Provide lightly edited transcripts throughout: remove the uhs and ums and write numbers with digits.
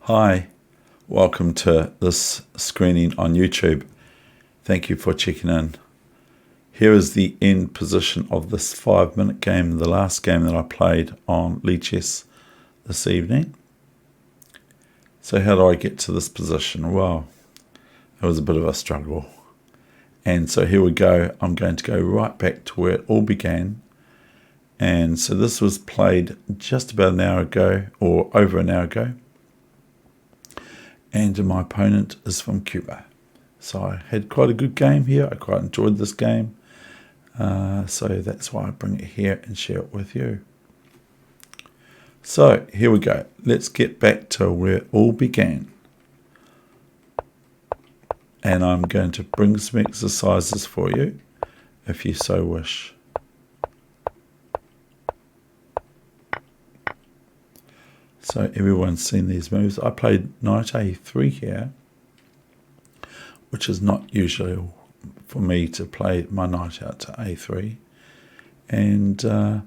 Hi, welcome to this screening on YouTube. Thank you for checking in. Here is the end position of this 5-minute game, the last game that I played on Lichess this evening. So how do I get to this position? Well, it was a bit of a struggle. And so here we go. I'm going to go right back to where it all began. And so this was played just about an hour ago, or over an hour ago. And my opponent is from Cuba. So I had quite a good game here. I quite enjoyed this game. So that's why I bring it here and share it with you. So here we go. Let's get back to where it all began. And I'm going to bring some exercises for you, if you so wish. So everyone's seen these moves. I played knight a3 here, which is not usual for me to play my knight out to a3. And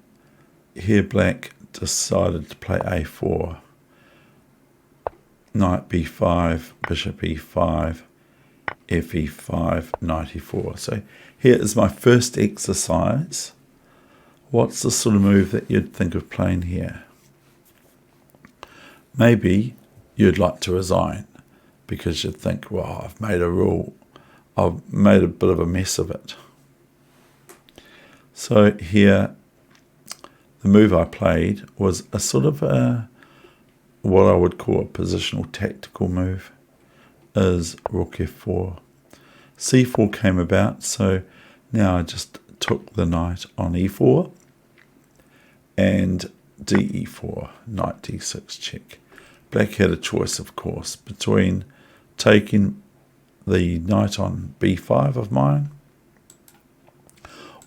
here black decided to play a4. Knight b5, bishop e5, fe5, knight e4. So here is my first exercise. What's the sort of move that you'd think of playing here? Maybe you'd like to resign because you'd think, well, I've made a rule. I've made a bit of a mess of it. So here, the move I played was a sort of what I would call a positional tactical move, is rook f4. c4 came about, so now I just took the knight on e4 and de4, knight d6 check. Black had a choice, of course, between taking the knight on b5 of mine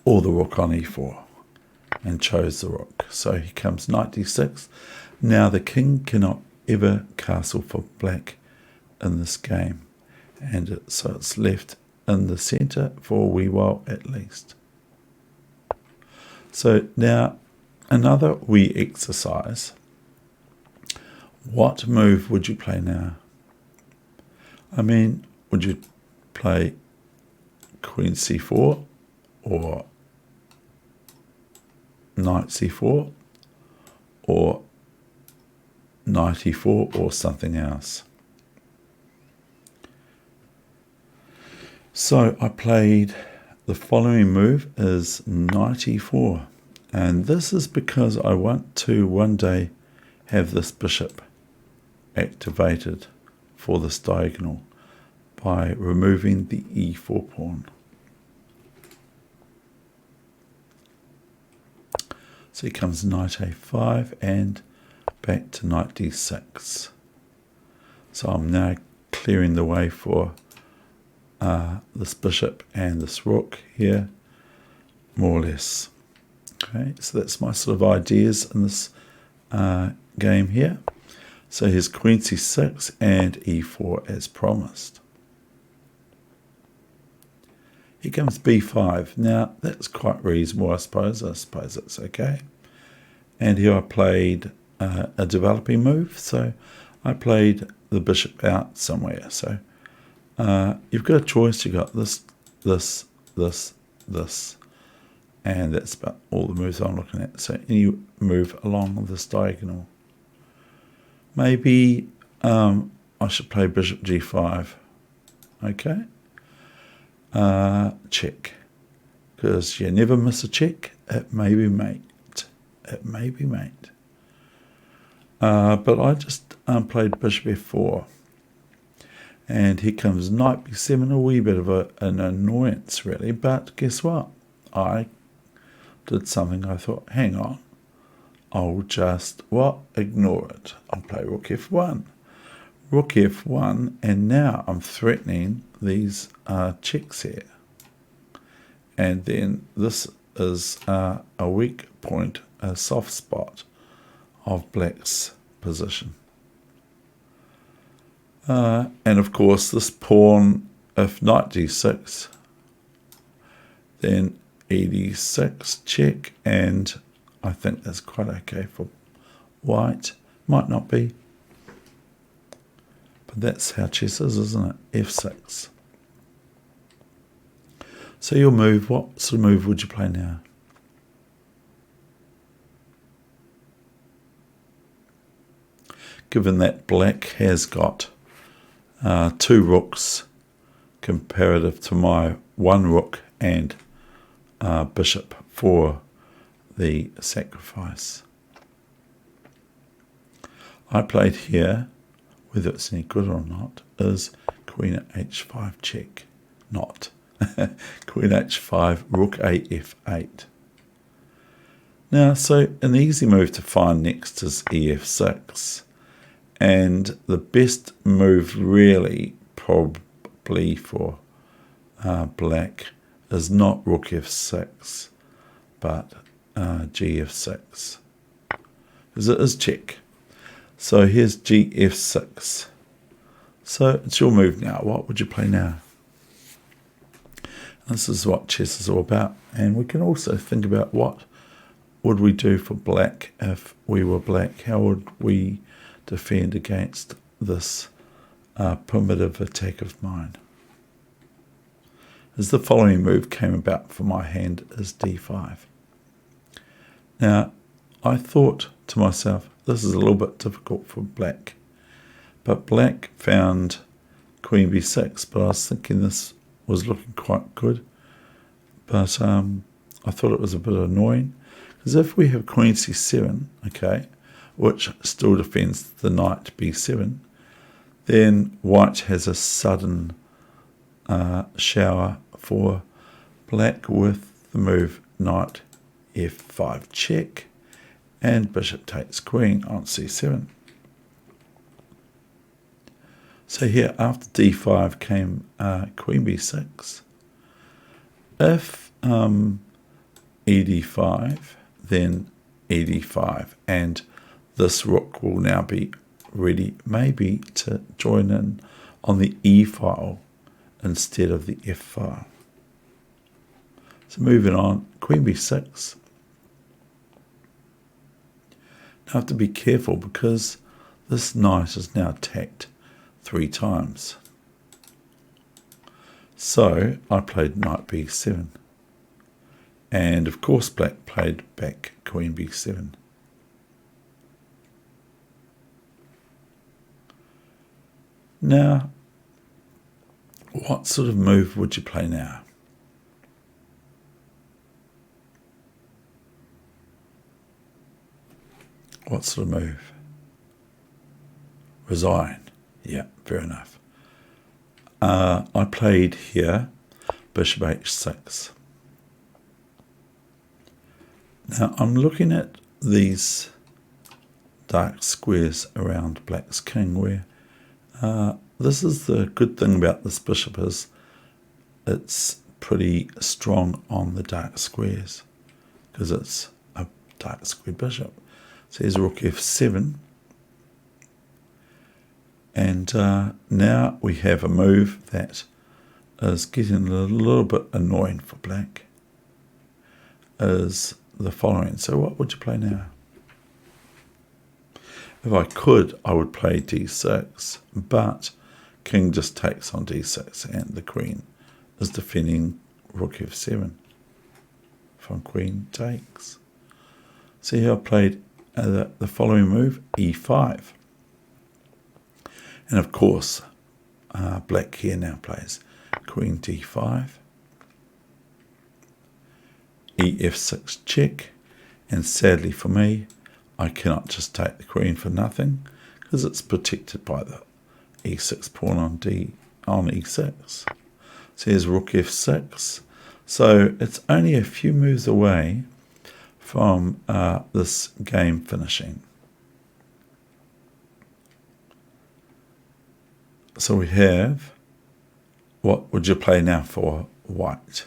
or the rook on e4, and chose the rook. So here comes knight d6. Now the king cannot ever castle for black in this game, and so it's left in the centre for a wee while at least. So now another wee exercise. What move would you play now? I mean, would you play queen c4 or knight c4 or knight e4 or something else? So I played the following move is knight e4, and this is because I want to one day have this bishop activated for this diagonal by removing the e4 pawn. So here comes knight a5 and back to knight d6. So I'm now clearing the way for this bishop and this rook here, more or less. Okay, so that's my sort of ideas in this game here. So here's queen c6 and e4 as promised. Here comes b5. Now that's quite reasonable, I suppose. I suppose it's okay. And here I played a developing move. So I played the bishop out somewhere. So you've got a choice. You've got this, and that's about all the moves I'm looking at. So any move along this diagonal. Maybe I should play bishop g5. Okay. Check. Because you never miss a check. It may be mate. It may be mate. But I just played bishop f4. And here comes knight b7, a wee bit of an annoyance really. But guess what? I did something. I thought, hang on. I'll just, ignore it. I'll play rook f1. Rook f1, and now I'm threatening these checks here. And then this is a weak point, a soft spot of black's position. And of course, this pawn, if knight d6, then e6 check, and I think that's quite okay for white. Might not be. But that's how chess is, isn't it? F6. So your move, what sort of move would you play now? Given that black has got 2 rooks comparative to my 1 rook and bishop for the sacrifice. I played here, whether it's any good or not, is queen at h5 check. Not. Queen h5, rook a f8. Now, so an easy move to find next is ef6. And the best move really probably for black is not rook f6, but gf6, because it is check. So here's gf6. So it's your move now. What would you play now? This is what chess is all about. And we can also think about what would we do for black if we were black? How would we defend against this primitive attack of mine? As the following move came about for my hand is d5. Now, I thought to myself, this is a little bit difficult for black. But black found queen b6, but I was thinking this was looking quite good. But I thought it was a bit annoying. Because if we have queen c7, okay, which still defends the knight b7, then white has a sudden shower for black with the move knight f5 check, and bishop takes queen on c7. So here, after d5 came queen b6. If ed5, then ed5, and this rook will now be ready maybe to join in on the e file instead of the f file. So moving on, queen b6. Now I have to be careful because this knight is now attacked 3 times. So I played knight b7. And of course black played back queen b7. Now, what sort of move would you play now? What sort of move? Resign. Yeah, fair enough. I played here bishop h6. Now I'm looking at these dark squares around black's king where this is the good thing about this bishop is it's pretty strong on the dark squares because it's a dark square bishop. So here's rook f7. And now we have a move that is getting a little bit annoying for black, is the following. So what would you play now? If I could, I would play d6, but king just takes on d6 and the queen is defending rook f7 from queen takes. See how I played the following move, e5. And of course, black here now plays queen d5, ef6 check, and sadly for me, I cannot just take the queen for nothing because it's protected by the e6 pawn on e6. So here's rook f6. So it's only a few moves away from this game finishing. So we have, what would you play now for white?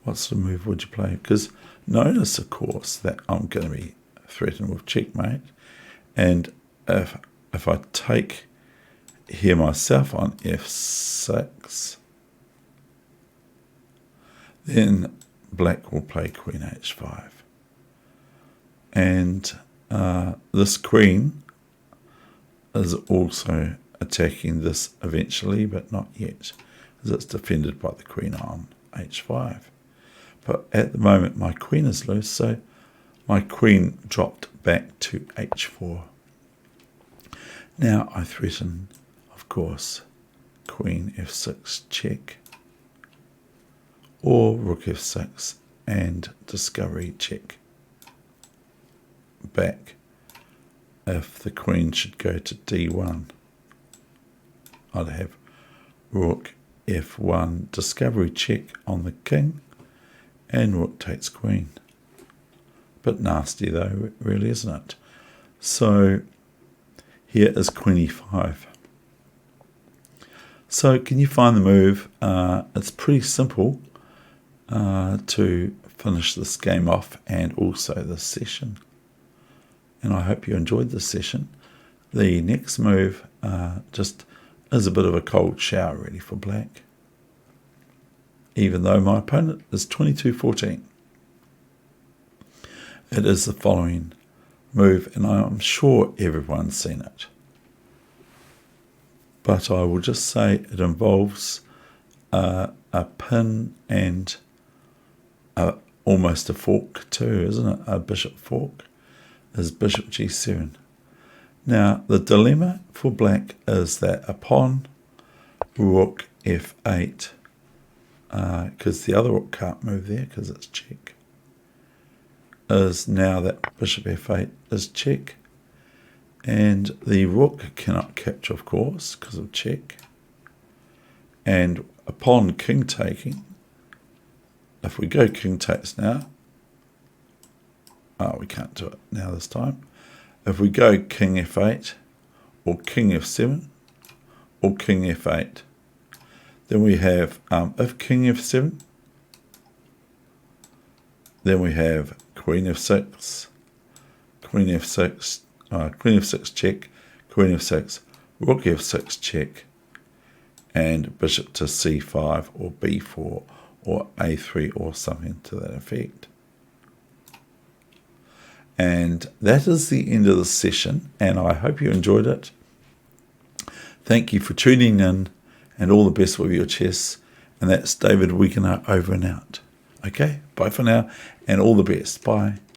What sort of move would you play? Because notice, of course, that I'm going to be threatened with checkmate. And if I take here myself on f6, then black will play queen h5. And this queen is also attacking this eventually, but not yet, as it's defended by the queen on h5. But at the moment my queen is loose, so my queen dropped back to h4. Now I threaten, of course, queen f6 check, or rook f6 and discovery check back if the queen should go to d1. I'd have rook f1 discovery check on the king, and rook takes queen. Bit nasty though, really, isn't it? So here is queen e5. So can you find the move? It's pretty simple to finish this game off, and also this session. And I hope you enjoyed this session. The next move just is a bit of a cold shower really for black, even though my opponent is 22-14. It is the following move, and I'm sure everyone's seen it. But I will just say it involves a pin and almost a fork too, isn't it? A bishop fork is bishop g7. Now the dilemma for black is that upon rook f8, because the other rook can't move there because it's check, is now that bishop f8 is check, and the rook cannot capture, of course, because of check. And upon king taking, if we go king takes now, we can't do it now this time. If we go king f8, or king f7, or king f8, then we have, if king f7, then we have queen f6, queen f6, queen f6 check, queen f6, rook f6 check, and bishop to c5 or b4 or a3 or something to that effect. And that is the end of the session, and I hope you enjoyed it. Thank you for tuning in, and all the best with your chess. And that's David Weegenaar over and out. Okay, bye for now, and all the best. Bye.